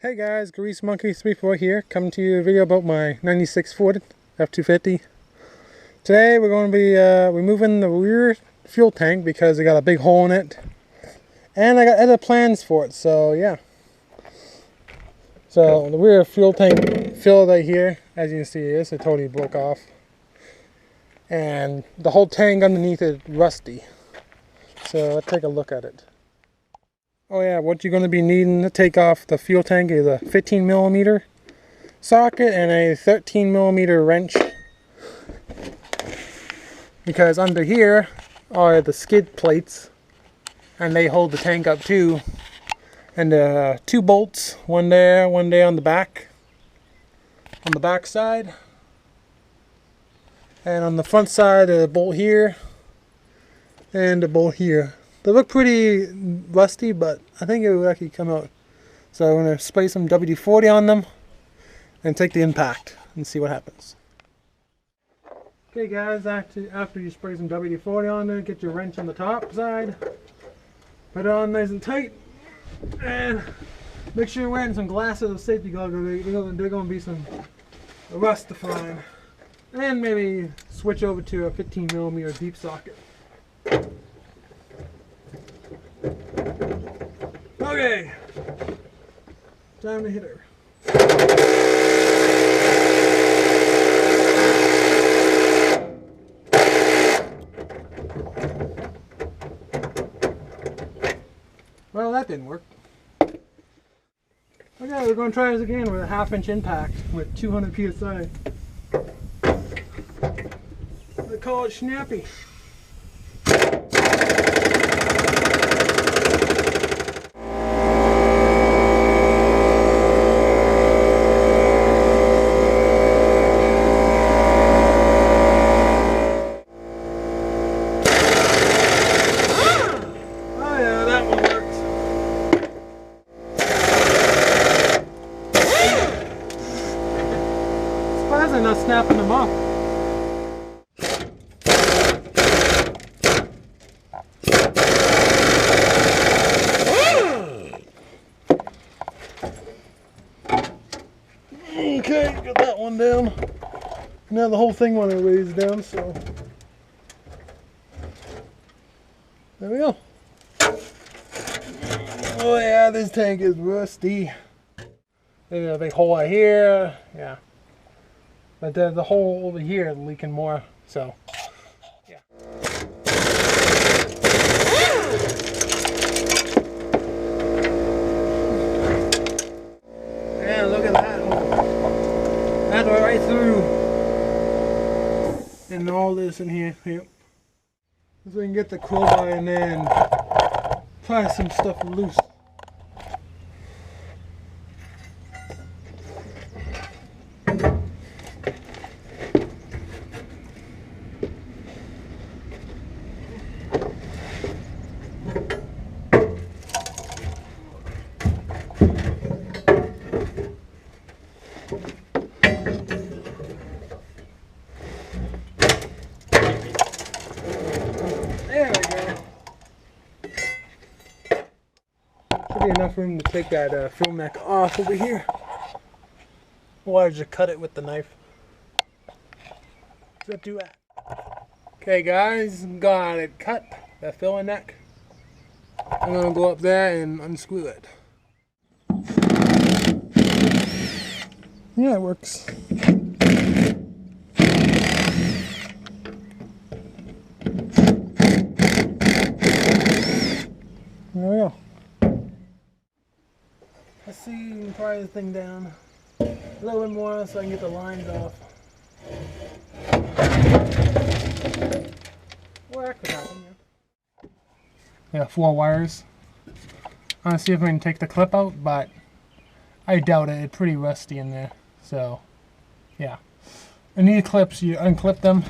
Hey guys, Grease Monkey 34 here, coming to you a video about my 96 Ford F250. Today we're going to be removing the rear fuel tank because it got a big hole in it. And I got other plans for it, so yeah. So the rear fuel tank filled right here, as you can see, it totally broke off. And the whole tank underneath is rusty. So let's take a look at it. Oh yeah, what you're going to be needing to take off the fuel tank is a 15mm socket and a 13mm wrench. Because under here are the skid plates and they hold the tank up too. And two bolts, one there on the back side. And on the front side, a bolt here and a bolt here. They look pretty rusty, but I think it will actually come out. So I'm going to spray some WD-40 on them and take the impact and see what happens. Okay guys, after you spray some WD-40 on there, get your wrench on the top side. Put it on nice and tight. And make sure you're wearing some glasses or safety goggles. They're going to be some rust to find. And maybe switch over to a 15mm deep socket. Okay, time to hit her. Well, that didn't work. Okay, we're going to try this again with a 1/2-inch impact with 200 psi. They call it snappy. They're not snapping them off. Okay, got that one down. Now the whole thing want to raise down, so there we go. Oh yeah, this tank is rusty. There's a big hole right here, yeah. But the hole over here is leaking more, so yeah. Yeah, look at that hole. That went right through. And all this in here, yep. So we can get the crowbar in there and pry some stuff loose. There we go. Should be enough room to take that film neck off over here. Or just cut it with the knife. So do that. Okay guys, got it cut, that film neck. I'm gonna go up there and unscrew it. Yeah, it works. There we go. Let's see, you can pry the thing down a little bit more so I can get the lines off. Well, that could happen, yeah. Yeah, 4 wires. I'm gonna see if I can take the clip out, but I doubt it. It's pretty rusty in there, so yeah. And these clips, you unclip them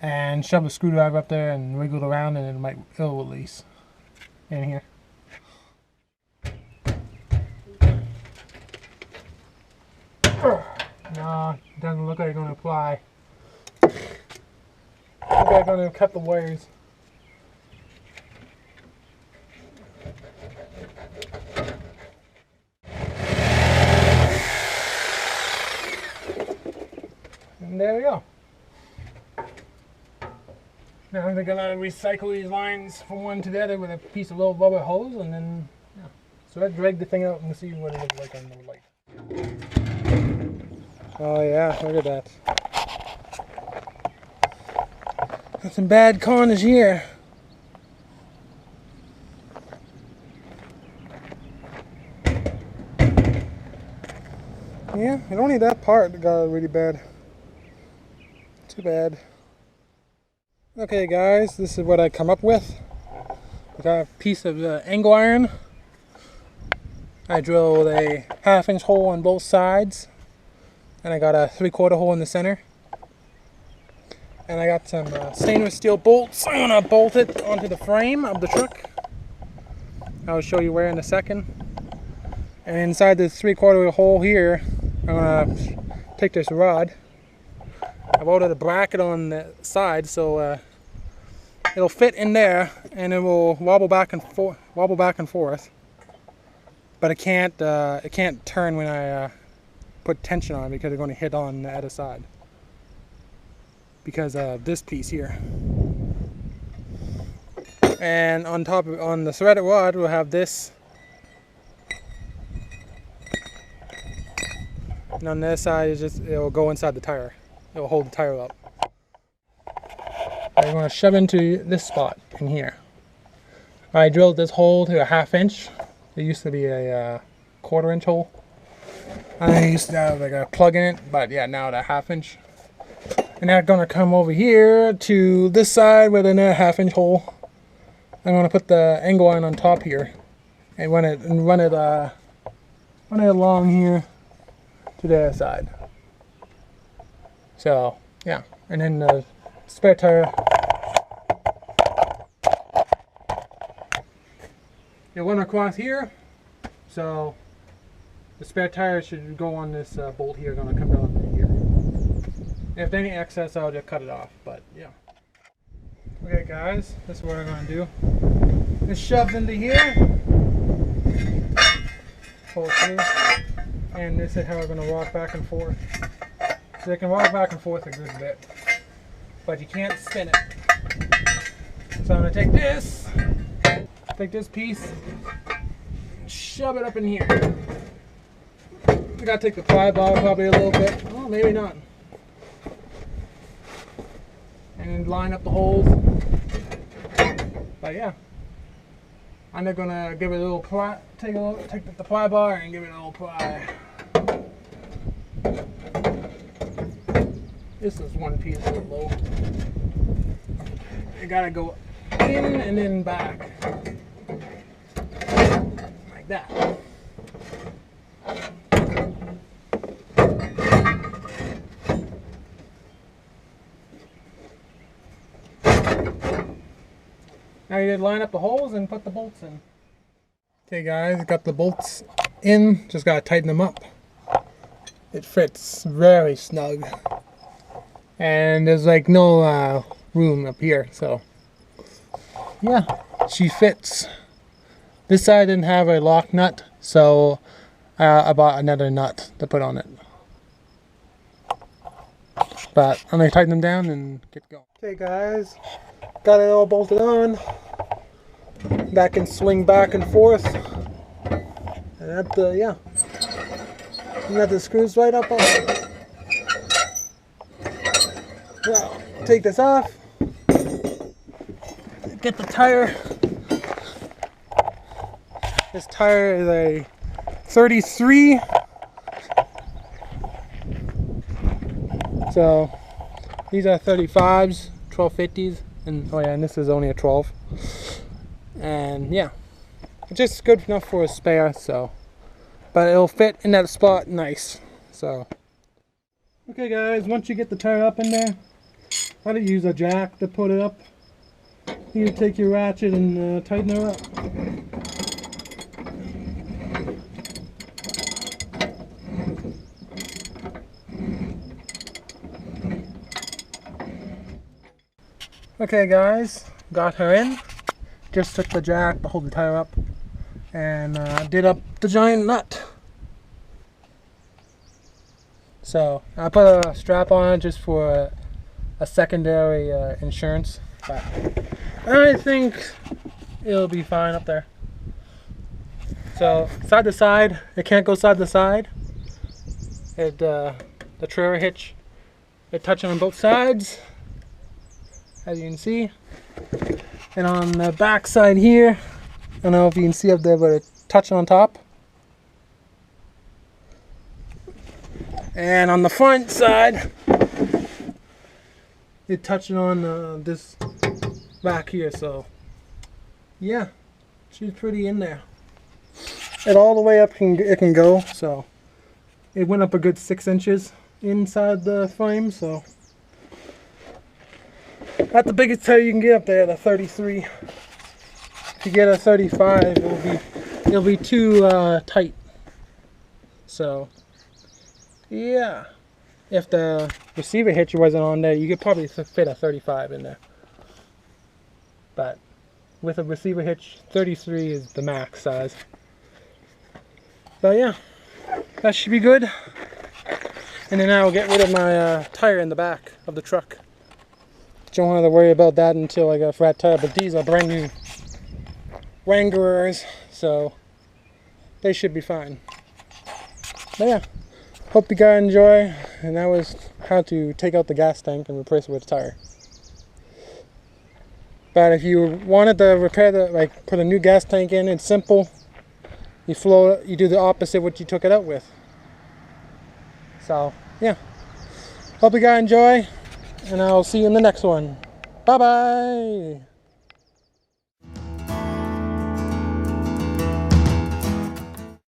and shove a screwdriver up there and wiggle it around, and it'll release in here. No, it doesn't look like it's going to apply. I think I'm going to cut the wires. And there we go. Now they're gonna recycle these lines from one to the other with a piece of little rubber hose, and then yeah. So let's drag the thing out and see what it looks like on the light. Oh yeah, look at that. Got some bad corners here. Yeah, and only that part got really bad. Too bad. Okay guys, this is what I come up with. I got a piece of angle iron. I drilled a 1/2 inch hole on both sides. And I got a 3/4 hole in the center. And I got some stainless steel bolts. I'm gonna bolt it onto the frame of the truck. I'll show you where in a second. And inside this 3/4 hole here, I'm gonna take this rod. I welded a bracket on the side so it'll fit in there, and it will wobble back and forth. But it can't turn when I put tension on it, because it's going to hit on the other side because of this piece here. And on top of, on the threaded rod, we'll have this. And on this side, it'll go inside the tire. It'll hold the tire up. I'm going to shove into this spot in here. I drilled this hole to a 1/2 inch. It used to be a 1/4 inch hole. I used to have like a plug in it, but yeah, now it's a 1/2 inch. And now I'm going to come over here to this side with another 1/2 inch hole. I'm going to put the angle iron on top here and run it along here to the other side. So yeah, and then the spare tire, it went across here, so the spare tire should go on this bolt here, gonna come down here. If there's any excess, I'll just cut it off, but yeah. Okay guys, this is what I'm gonna do. It's shoved into here, pull through, and this is how we're gonna walk back and forth. So you can walk back and forth a good bit, but you can't spin it. So I'm gonna take this piece, shove it up in here. I gotta take the ply bar probably a little bit. Oh, maybe not. And line up the holes. But yeah, I'm just gonna give it a little pry. Take the ply bar and give it a little pry. This is one piece a little low. You gotta go in and then back. Like that. Now you line up the holes and put the bolts in. Okay guys, got the bolts in, just gotta tighten them up. It fits very snug. And there's like no room up here, so yeah, she fits. This side didn't have a lock nut, so I bought another nut to put on it. But I'm gonna tighten them down and get going. Okay guys, got it all bolted on. That can swing back and forth. And that yeah. And that the screws right up on it. Now, take this off, get the tire. This tire is a 33. So these are 35s, 1250s, and oh yeah, and this is only a 12. And yeah, it's just good enough for a spare, so, but it'll fit in that spot nice. So okay guys, once you get the tire up in there, I had to use a jack to put it up. You take your ratchet and tighten her up. Okay guys, got her in. Just took the jack to hold the tire up and did up the giant nut. So I put a strap on it just for a secondary insurance, but I think it'll be fine up there. So side to side, it can't go side to side. The trailer hitch, it touching on both sides, as you can see. And on the back side here, I don't know if you can see up there, but it's touching on top. And on the front side, it's touching on this back here. So yeah, she's pretty in there. And all the way up it can go. So it went up a good 6 inches inside the frame. So that's the biggest tire you can get up there, the 33. If you get a 35, it'll be too tight. So yeah, if the receiver hitch wasn't on there, you could probably fit a 35 in there. But with a receiver hitch, 33 is the max size. So yeah, that should be good. And then I'll get rid of my tire in the back of the truck. Don't have to worry about that until I got a flat tire, but these are brand new Wranglers, so they should be fine. But yeah, hope you guys enjoy, and that was how to take out the gas tank and replace it with a tire. But if you wanted to repair put a new gas tank in, it's simple. You do the opposite what you took it out with. So yeah, hope you guys enjoy, and I'll see you in the next one. Bye bye.